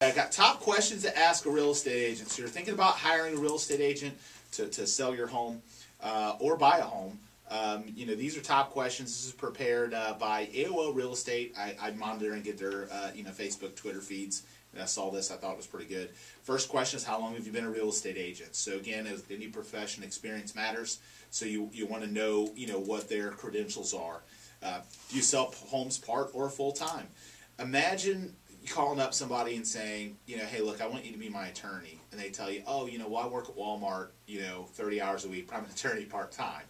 I got top questions to ask a real estate agent. So you're thinking about hiring a real estate agent to sell your home or buy a home. These are top questions. This is prepared by AOL Real Estate. I monitor and get their Facebook, Twitter feeds. And I saw this. I thought it was pretty good. First question is, how long have you been a real estate agent? So again, as any profession, experience matters. So you want to know what their credentials are. Do you sell homes part or full time? Imagine calling up somebody and saying, hey, look, I want you to be my attorney. And they tell you, oh, well, I work at Walmart, 30 hours a week, but I'm an attorney part-time.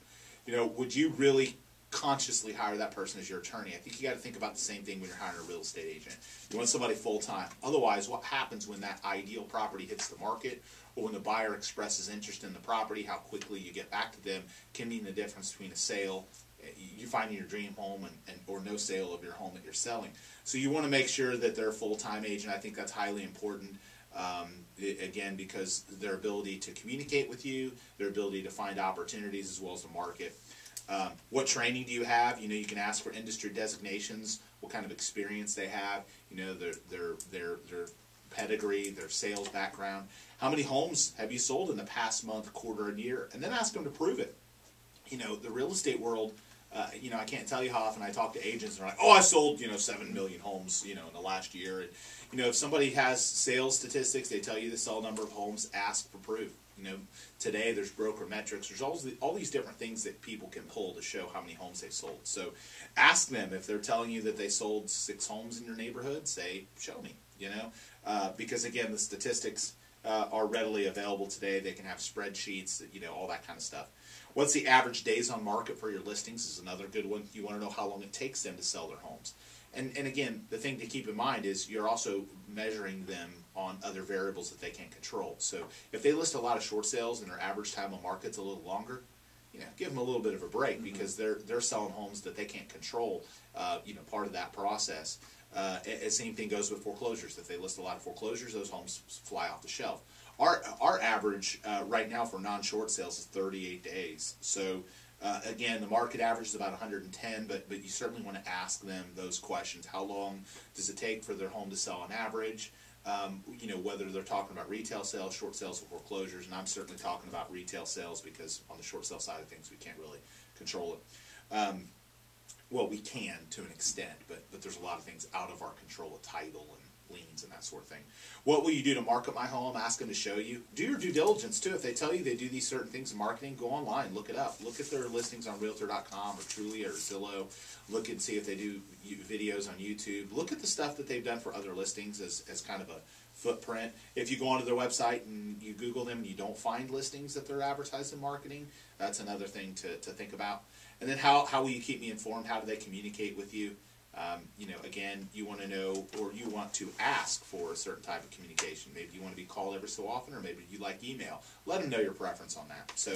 Would you really consciously hire that person as your attorney? I think you got to think about the same thing when you're hiring a real estate agent. You want somebody full-time. Otherwise, what happens when that ideal property hits the market, or when the buyer expresses interest in the property, how quickly you get back to them can mean the difference between a sale, you finding your dream home, or no sale of your home that you're selling. So you want to make sure that they're a full-time agent. I think that's highly important, again, because their ability to communicate with you, their ability to find opportunities as well as the market. What training do you have? You can ask for industry designations, what kind of experience they have, their pedigree, their sales background. How many homes have you sold in the past month, quarter, and year? And then ask them to prove it. The real estate world, I can't tell you how often I talk to agents and they're like, oh, I sold, 7 million homes, in the last year. And, if somebody has sales statistics, they tell you the sell number of homes, ask for proof. Today there's broker metrics. There's all these different things that people can pull to show how many homes they sold. So ask them if they're telling you that they sold 6 homes in your neighborhood, say, show me, because again, the statistics are readily available today. They can have spreadsheets, all that kind of stuff. What's the average days on market for your listings is another good one. You want to know how long it takes them to sell their homes. And again, the thing to keep in mind is you're also measuring them on other variables that they can't control. So if they list a lot of short sales and their average time on market's a little longer, give them a little bit of a break, because they're selling homes that they can't control, part of that process. Same thing goes with foreclosures. If they list a lot of foreclosures, those homes fly off the shelf. Our average right now for non-short sales is 38 days. So again, the market average is about 110, but you certainly want to ask them those questions. How long does it take for their home to sell on average? Whether they're talking about retail sales, short sales, or foreclosures. And I'm certainly talking about retail sales, because on the short sale side of things, we can't really control it. Well, we can to an extent, but there's a lot of things out of our control, a title and liens and that sort of thing. What will you do to market my home? Ask them to show you. Do your due diligence too. If they tell you they do these certain things in marketing, go online, look it up. Look at their listings on Realtor.com or Trulia or Zillow. Look and see if they do videos on YouTube. Look at the stuff that they've done for other listings as kind of a footprint. If you go onto their website and you Google them and you don't find listings that they're advertising and marketing, that's another thing to think about. And then how will you keep me informed? How do they communicate with you? Again, you want to know, or you want to ask for a certain type of communication. Maybe you want to be called every so often, or maybe you like email. Let them know your preference on that. So